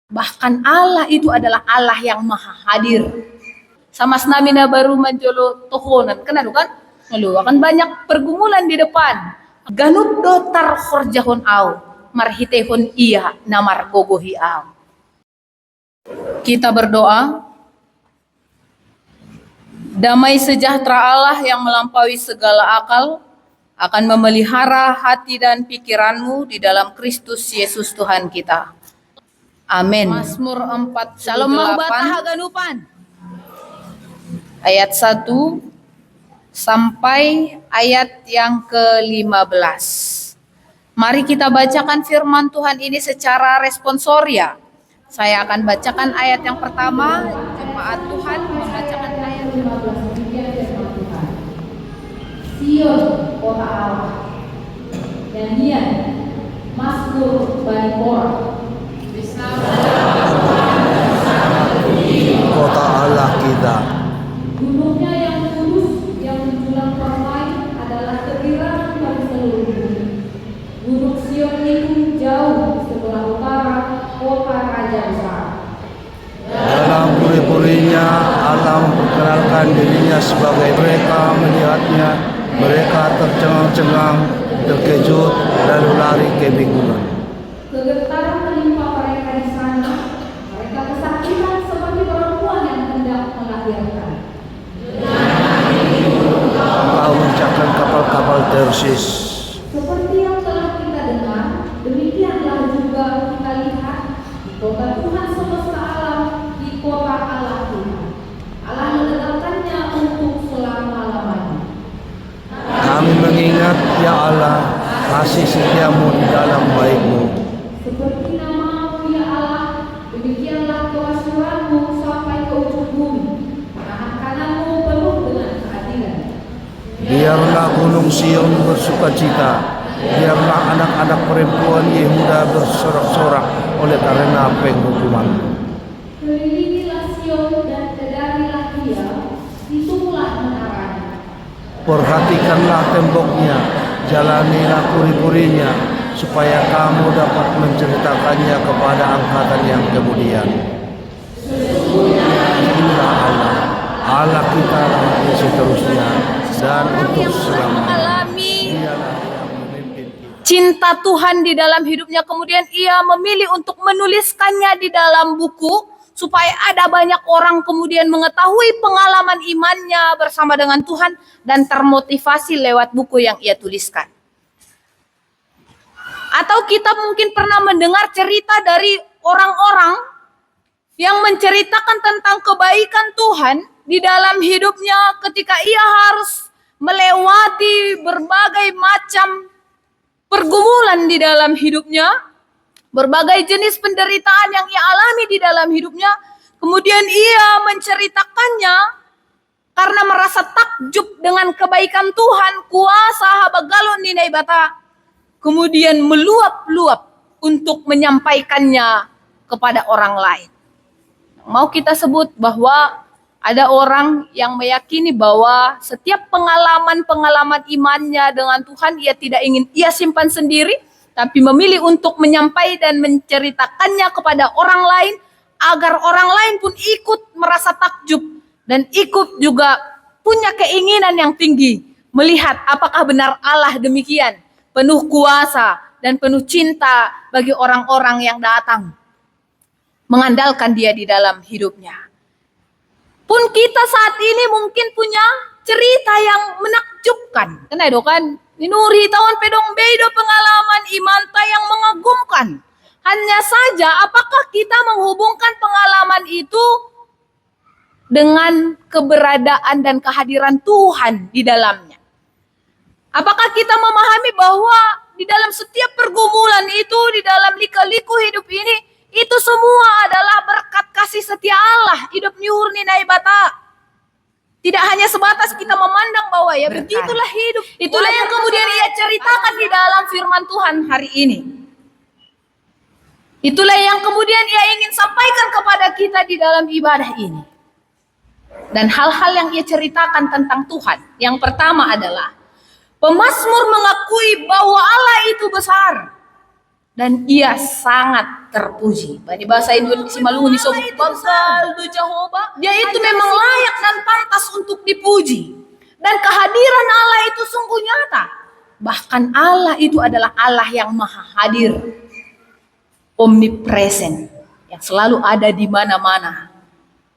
Bahkan Allah itu adalah Allah yang maha hadir. Sama senamina baru menjolo tohonan. Kenapa kan? Lalu akan banyak pergumulan di depan. Ganup dotar khorjahun au. Marhitehun iya namar gogohi au. Kita berdoa. Damai sejahtera Allah yang melampaui segala akal akan memelihara hati dan pikiranmu di dalam Kristus Yesus Tuhan kita. Amin. Mazmur 48 Shalom ganupan. Ayat 1 sampai ayat yang ke-15. Mari kita bacakan firman Tuhan ini secara responsoria. Saya akan bacakan ayat yang pertama, jemaat Tuhan membacakan ayat 15. Sion, kota Allah, dan dia Mazmur Bani Korah. Kota Allah kita. Gunungnya yang kudus, yang menjulang permai adalah kegirangan bagi seluruh bumi. Gunung Sion itu jauh sebelah utara kota Raja besar. Dalam puri-purinya Allah memperkenalkan dirinya sebagai mereka melihatnya, mereka tercengang-cengang, terkejut, lalu lari kebingungan. Kegetaran menimpa mereka di sana, mereka kesakitan seperti perempuan yang hendak melahirkan. Engkau mencakkan kapal-kapal Tarsis. Seperti yang telah kita dengar, demikianlah juga kita lihat di kota Tuhan semesta alam, di kota Allah Tuhan. Allah menetapkannya untuk selama-lamanya. Kami mengingat, ya Allah, kasih setiamu di dalam baik-Mu. Seperti nama-Mu ya Allah, demikianlah kewasilanmu sampai ke ujung bumi. Tangan kananmu penuh dengan keadilan. Biarlah gunung Sion bersukacita, biarlah anak-anak perempuan Yehuda bersorak-sorak oleh karena penghukuman. Kelilingilah Sion dan kedarilah dia, itulah menaranya. Perhatikanlah temboknya, jalanilah puri-purinya, supaya kamu dapat menceritakannya kepada angkatan yang kemudian. Inilah Allah, Allah kita yang seterusnya dan untuk selamanya. Dialah yang memimpin kita. Cinta Tuhan di dalam hidupnya, kemudian ia memilih untuk menuliskannya di dalam buku supaya ada banyak orang kemudian mengetahui pengalaman imannya bersama dengan Tuhan dan termotivasi lewat buku yang ia tuliskan. Atau kita mungkin pernah mendengar cerita dari orang-orang yang menceritakan tentang kebaikan Tuhan di dalam hidupnya ketika ia harus melewati berbagai macam pergumulan di dalam hidupnya, berbagai jenis penderitaan yang ia alami di dalam hidupnya, kemudian ia menceritakannya karena merasa takjub dengan kebaikan Tuhan, kuasa habagalon ninai bata, kemudian meluap-luap untuk menyampaikannya kepada orang lain. Mau kita sebut bahwa ada orang yang meyakini bahwa setiap pengalaman-pengalaman imannya dengan Tuhan ia tidak ingin ia simpan sendiri, tapi memilih untuk menyampaikan dan menceritakannya kepada orang lain agar orang lain pun ikut merasa takjub dan ikut juga punya keinginan yang tinggi melihat apakah benar Allah demikian penuh kuasa dan penuh cinta bagi orang-orang yang datang mengandalkan dia di dalam hidupnya. Pun kita saat ini mungkin punya cerita yang menakjubkan. Kenapa kan? Ninuri tahun pedong bedo pengalaman imanta yang mengagumkan. Hanya saja apakah kita menghubungkan pengalaman itu dengan keberadaan dan kehadiran Tuhan di dalamnya? Apakah kita memahami bahwa di dalam setiap pergumulan itu, di dalam lika-liku hidup ini, itu semua adalah berkat kasih setia Allah, hidup nyurni naibata. Tidak hanya sebatas kita memandang bahwa ya begitulah hidup. Itulah yang kemudian ia ceritakan di dalam firman Tuhan hari ini. Itulah yang kemudian ia ingin sampaikan kepada kita di dalam ibadah ini. Dan hal-hal yang ia ceritakan tentang Tuhan. Yang pertama adalah pemazmur mengakui bahwa Allah itu besar. Dan ia sangat terpuji. Bani bahasa Indonesia malu disebut Bagal do Jehovah. Dia itu memang layak dan pantas untuk dipuji. Dan kehadiran Allah itu sungguh nyata. Bahkan Allah itu adalah Allah yang maha hadir, omnipresent, yang selalu ada di mana-mana.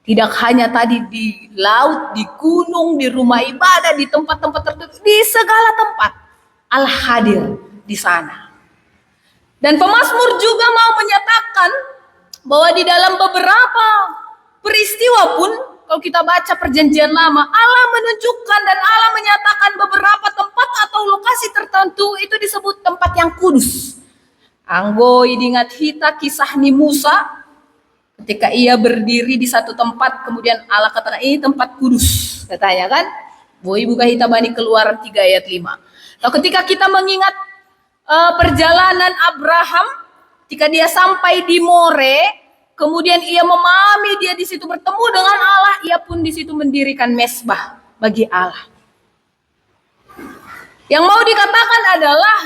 Tidak hanya tadi di laut, di gunung, di rumah ibadah, di tempat-tempat tertentu, di segala tempat Allah hadir di sana. Dan pemazmur juga mau menyatakan bahwa di dalam beberapa peristiwa pun, kalau kita baca perjanjian lama, Allah menunjukkan dan Allah menyatakan beberapa tempat atau lokasi tertentu itu disebut tempat yang kudus. Anggo ingat hita kisah ni Musa ketika ia berdiri di satu tempat, kemudian Allah katakan ini tempat kudus, katanya kan. Boy buka hita bani Keluaran 3 ayat 5. Nah, ketika kita mengingat perjalanan Abraham, ketika dia sampai di More, kemudian ia memahami dia di situ bertemu dengan Allah, ia pun di situ mendirikan mesbah bagi Allah. Yang mau dikatakan adalah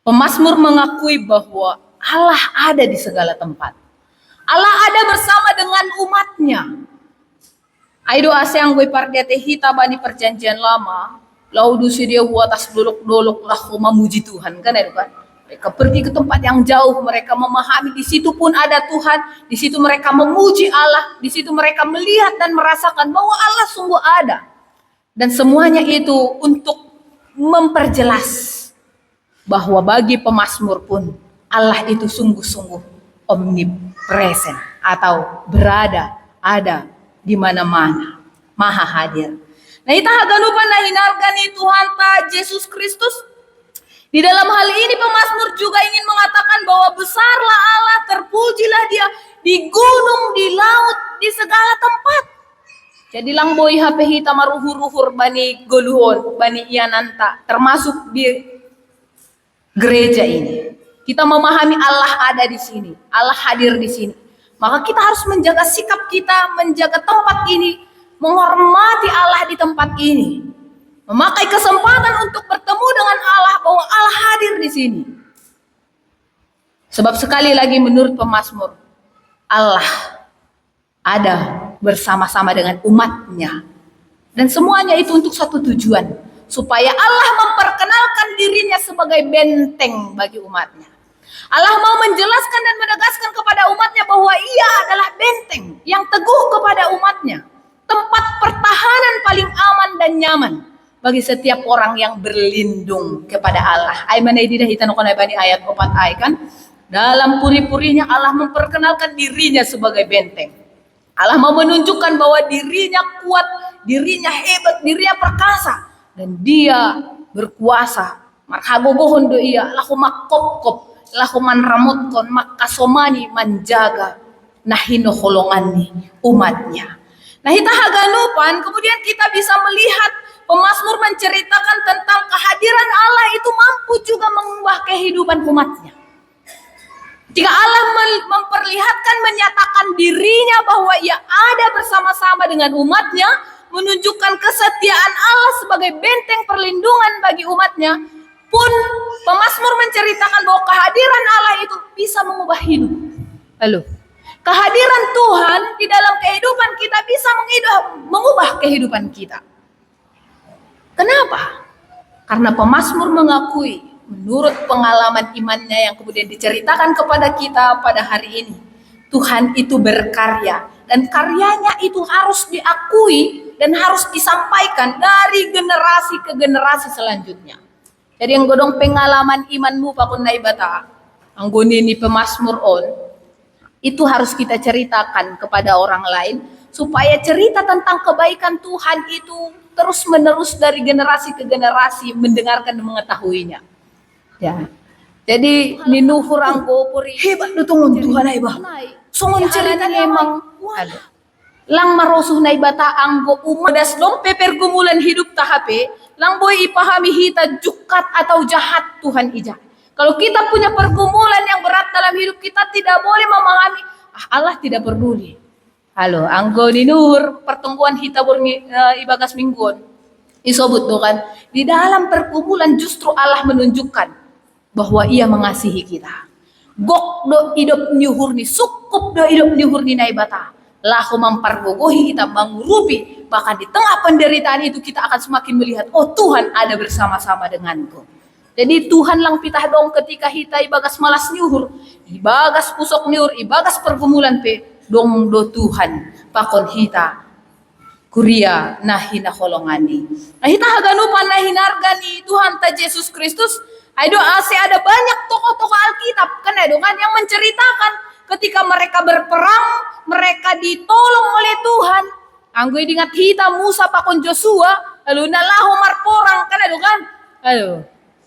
pemazmur mengakui bahwa Allah ada di segala tempat. Allah ada bersama dengan umatnya. Aido asyang gue pardiate hita bani perjanjian lama, laudu dia atas dolok-dolok lah memuji Tuhan kan itu kan. Mereka pergi ke tempat yang jauh, mereka memahami di situ pun ada Tuhan, di situ mereka memuji Allah, di situ mereka melihat dan merasakan bahwa Allah sungguh ada. Dan semuanya itu untuk memperjelas bahwa bagi pemazmur pun Allah itu sungguh-sungguh omnipresent atau berada, ada di mana-mana, maha hadir. Nah, kita haganupan na hinargani Tuhan ta Yesus Kristus. Di dalam hal ini pemazmur juga ingin mengatakan bahwa besarlah Allah, terpujilah Dia di gunung, di laut, di segala tempat. Jadi lang boy HP hita maruhur-ruhur bani goluhon, bani iananta, termasuk di gereja ini. Kita memahami Allah ada di sini, Allah hadir di sini. Maka kita harus menjaga sikap kita, menjaga tempat ini, menghormati Allah di tempat ini. Memakai kesempatan untuk bertemu dengan Allah bahwa Allah hadir di sini. Sebab sekali lagi menurut pemazmur, Allah ada bersama-sama dengan umatnya. Dan semuanya itu untuk satu tujuan. Supaya Allah memperkenalkan dirinya sebagai benteng bagi umatnya. Allah mau menjelaskan dan menegaskan kepada umatnya bahwa ia adalah benteng yang teguh kepada umatnya. Tempat pertahanan paling aman dan nyaman bagi setiap orang yang berlindung kepada Allah. Ayat ayat 4 ayat kan. Dalam puri-purinya Allah memperkenalkan dirinya sebagai benteng. Allah mau menunjukkan bahwa dirinya kuat, dirinya hebat, dirinya perkasa. Dan dia berkuasa. Marhagogohon do iya, lahu makop-kop, lahu manramotkon, makasomani menjaga nahino holongani umatnya. Nah, kita haganupan, kemudian kita bisa melihat pemazmur menceritakan tentang kehadiran Allah itu mampu juga mengubah kehidupan umatnya. Jika Allah memperlihatkan, menyatakan dirinya bahwa ia ada bersama-sama dengan umatnya, menunjukkan kesetiaan Allah sebagai benteng perlindungan bagi umatnya, pun pemazmur menceritakan bahwa kehadiran Allah itu bisa mengubah hidup. Lalu, kehadiran Tuhan di dalam kehidupan kita bisa mengubah kehidupan kita. Kenapa? Karena pemazmur mengakui menurut pengalaman imannya yang kemudian diceritakan kepada kita pada hari ini, Tuhan itu berkarya dan karyanya itu harus diakui dan harus disampaikan dari generasi ke generasi selanjutnya. Jadi yang godong pengalaman imanmu pakun naibata, anggone ni pemazmur on, itu harus kita ceritakan kepada orang lain supaya cerita tentang kebaikan Tuhan itu terus menerus dari generasi ke generasi mendengarkan dan mengetahuinya. Ya. Jadi ninuhur anggo puri hebat dutungun Tuhan ai bah. Sungun cerita memang lang marosuh nai bata anggo umadas dong peper gumulan hidup tahape lang boy ipahami hita jukat atau jahat Tuhan ija. Kalau kita punya pergumulan yang berat dalam hidup kita tidak boleh memahami Allah tidak peduli. Halo, anggo ninuhur pertemuan hita ibagas mingguan. Isobut tuh kan. Di dalam pergumulan justru Allah menunjukkan bahwa ia mengasihi kita. Gok do hidup nyuhurni, sukup do hidup nyuhurni naibata. Lahu mempergogohi kita mengurupi, bahkan di tengah penderitaan itu kita akan semakin melihat, oh Tuhan ada bersama-sama denganku. Jadi Tuhan lang pitah dong ketika kita ibagas malas nyuhur, ibagas pusok nyuhur, ibagas pergumulan pe, dong do Tuhan pakon hita kuria nahi na holongani. Nah hita haganupan nahi nargani Tuhan ta Yesus Kristus. Ayo ada banyak tokoh-tokoh Alkitab kan ada kan yang menceritakan ketika mereka berperang, mereka ditolong oleh Tuhan. Anggo ingat hita Musa pakon Joshua, lalu nalahu marporang kan ada kan. Aduh.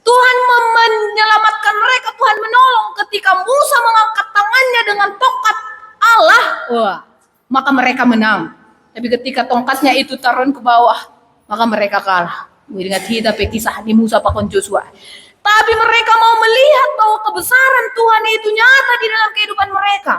Tuhan menyelamatkan mereka, Tuhan menolong ketika Musa mengangkat tangannya dengan tongkat Allah. Wah, maka mereka menang. Tapi ketika tongkatnya itu turun ke bawah, maka mereka kalah. Ingat kita kisah di Musa pakon Joshua. Tapi mereka mau melihat bahwa kebesaran Tuhan itu nyata di dalam kehidupan mereka.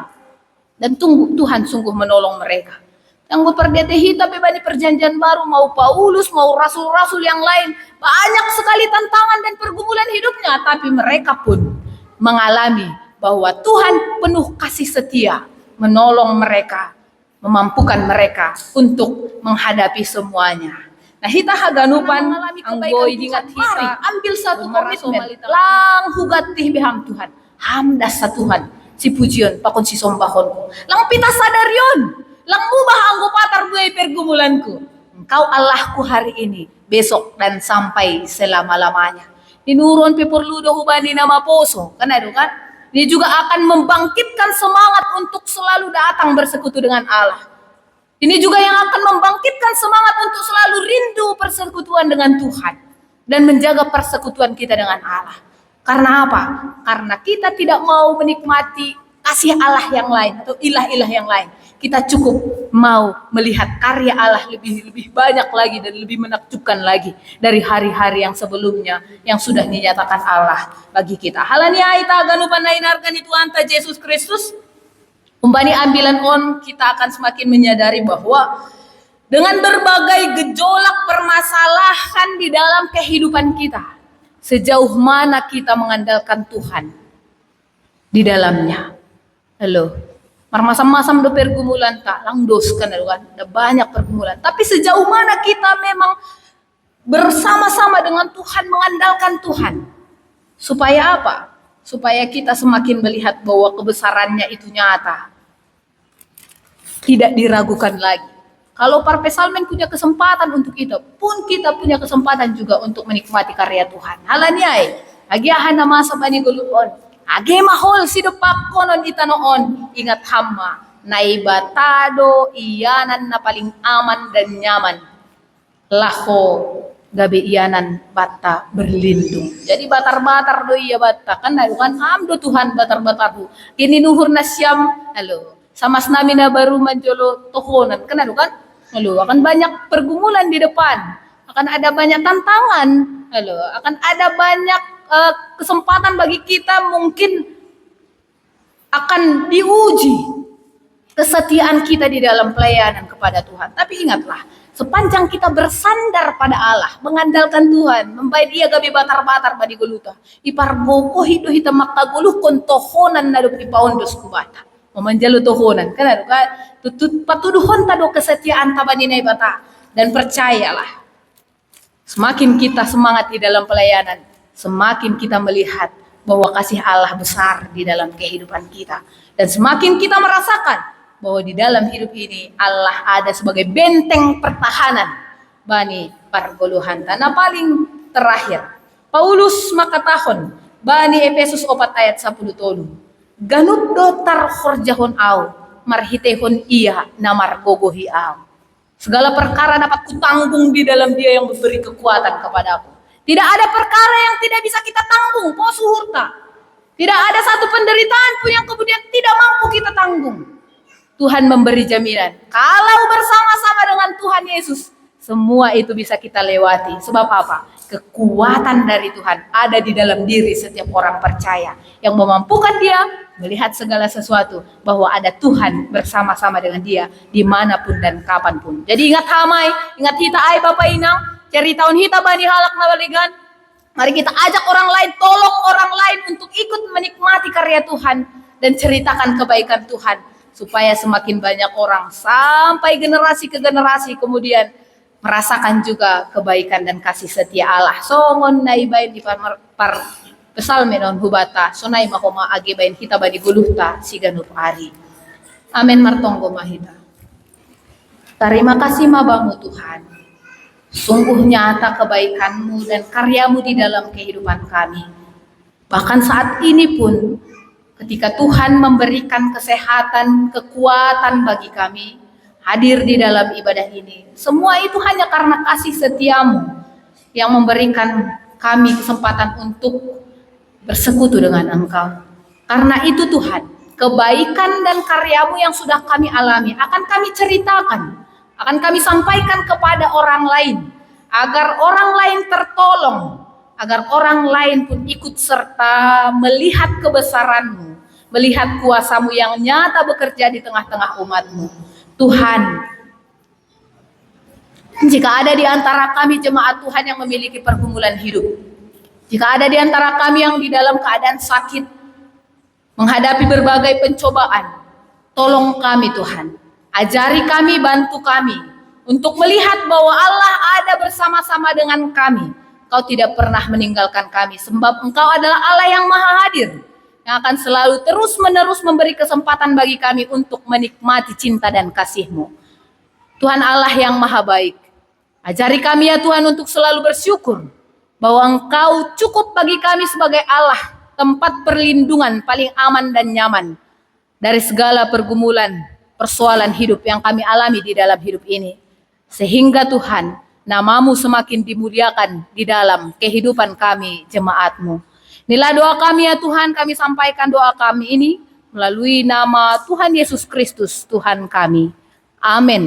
Dan Tuhan sungguh menolong mereka. Yang berdete hitam di perjanjian baru, mau Paulus, mau rasul-rasul yang lain, banyak sekali tantangan dan pergumulan hidupnya, tapi mereka pun mengalami bahwa Tuhan penuh kasih setia, menolong mereka, memampukan mereka untuk menghadapi semuanya. Nah, hita haganupan anggoi dingat hita ambil satu komitmen lang hugatih beham Tuhan, hamdas sa Tuhan, si pujian pakon si sombahonku, lang pita sadar yon. Lang mubah anggo patar buay pergumulanku. Engkau Allahku hari ini, besok dan sampai selama-lamanya. Dinurun pipurludo hubani nama poso. Kan itu kan? Dia juga akan membangkitkan semangat untuk selalu datang bersekutu dengan Allah. Ini juga yang akan membangkitkan semangat untuk selalu rindu persekutuan dengan Tuhan. Dan menjaga persekutuan kita dengan Allah. Karena apa? Karena kita tidak mau menikmati kasih Allah yang lain atau ilah-ilah yang lain. Kita cukup mau melihat karya Allah lebih banyak lagi dan lebih menakjubkan lagi dari hari-hari yang sebelumnya yang sudah dinyatakan Allah bagi kita. Halania ita ganupan nainarkan itu anta Yesus Kristus. Umpani ambilan on, kita akan semakin menyadari bahwa dengan berbagai gejolak permasalahan di dalam kehidupan kita, sejauh mana kita mengandalkan Tuhan di dalamnya. Halo. Masam-masam do pergumulan tak langdos kan ada banyak pergumulan, tapi sejauh mana kita memang bersama-sama dengan Tuhan, mengandalkan Tuhan, supaya apa? Supaya kita semakin melihat bahwa kebesarannya itu nyata, tidak diragukan lagi. Kalau Parpe Salmen punya kesempatan untuk itu, pun kita punya kesempatan juga untuk menikmati karya Tuhan. Halaniai agiahan nama sabani gulupon. Age mahol si depak konon itanoon, ingat hama naibatado iyanan na paling aman dan nyaman, laho gabe iyanan bata berlindung. Jadi batar-batar do iya bata kan do Tuhan batar-batar do kini nuhur na siyam halo samas namin na baru manjolo tohonan kan halo akan banyak pergumulan di depan, akan ada banyak tantangan, halo akan ada banyak kesempatan bagi kita, mungkin akan diuji kesetiaan kita di dalam pelayanan kepada Tuhan. Tapi ingatlah, sepanjang kita bersandar pada Allah, mengandalkan Tuhan, membayar dia gabi batar-batar badi goluta, ipargoko hidu hita makaguluh kon tohonan na do ipaondos kubata. Memanjalo tohonan, kan tutut patuduhon tado kesetiaan tabaninay bata. Dan percayalah, semakin kita semangat di dalam pelayanan, semakin kita melihat bahwa kasih Allah besar di dalam kehidupan kita. Dan semakin kita merasakan bahwa di dalam hidup ini Allah ada sebagai benteng pertahanan bani pargoluhan. Nah paling terakhir, Paulus makatahon bani Efesus 4 ayat 10 tolu. Ganut dotar khorjahon au, marhitehon iya namar gogohi au. Segala perkara dapat kutanggung di dalam dia yang memberi kekuatan kepadaku. Tidak ada perkara yang tidak bisa kita tanggung, posuhurta. Tidak ada satu penderitaan pun yang kemudian tidak mampu kita tanggung. Tuhan memberi jaminan, kalau bersama-sama dengan Tuhan Yesus, semua itu bisa kita lewati. Sebab apa? Kekuatan dari Tuhan ada di dalam diri setiap orang percaya yang memampukan dia melihat segala sesuatu bahwa ada Tuhan bersama-sama dengan dia dimanapun dan kapanpun. Jadi ingat hamai, ingat hita ay Bapak Inang, cari tahun hita bani halak na baligan. Mari kita ajak orang lain, tolong orang lain untuk ikut menikmati karya Tuhan dan ceritakan kebaikan Tuhan supaya semakin banyak orang sampai generasi ke generasi kemudian merasakan juga kebaikan dan kasih setia Allah. Songon nai bain di par pesalme non hubata, sonai mahoma age bain kita bani guluhta siganup ari. Amin martonggo mahita. Terima kasih mabamu Tuhan. Sungguh nyata kebaikan-Mu dan karya-Mu di dalam kehidupan kami. Bahkan saat ini pun, ketika Tuhan memberikan kesehatan, kekuatan bagi kami, hadir di dalam ibadah ini. Semua itu hanya karena kasih setia-Mu yang memberikan kami kesempatan untuk bersekutu dengan Engkau. Karena itu Tuhan, kebaikan dan karya-Mu yang sudah kami alami akan kami ceritakan, akan kami sampaikan kepada orang lain, agar orang lain tertolong, agar orang lain pun ikut serta melihat kebesaran-Mu, melihat kuasa-Mu yang nyata bekerja di tengah-tengah umat-Mu. Tuhan, jika ada di antara kami jemaat Tuhan yang memiliki pergumulan hidup, jika ada di antara kami yang di dalam keadaan sakit, menghadapi berbagai pencobaan, tolong kami Tuhan. Ajari kami, bantu kami untuk melihat bahwa Allah ada bersama-sama dengan kami. Kau tidak pernah meninggalkan kami, sebab Engkau adalah Allah yang maha hadir, yang akan selalu terus-menerus memberi kesempatan bagi kami untuk menikmati cinta dan kasih-Mu. Tuhan Allah yang maha baik, ajari kami ya Tuhan untuk selalu bersyukur bahwa Engkau cukup bagi kami sebagai Allah, tempat perlindungan paling aman dan nyaman dari segala pergumulan, persoalan hidup yang kami alami di dalam hidup ini. Sehingga Tuhan, nama-Mu semakin dimuliakan di dalam kehidupan kami, jemaat-Mu. Inilah doa kami ya Tuhan, kami sampaikan doa kami ini melalui nama Tuhan Yesus Kristus, Tuhan kami. Amin.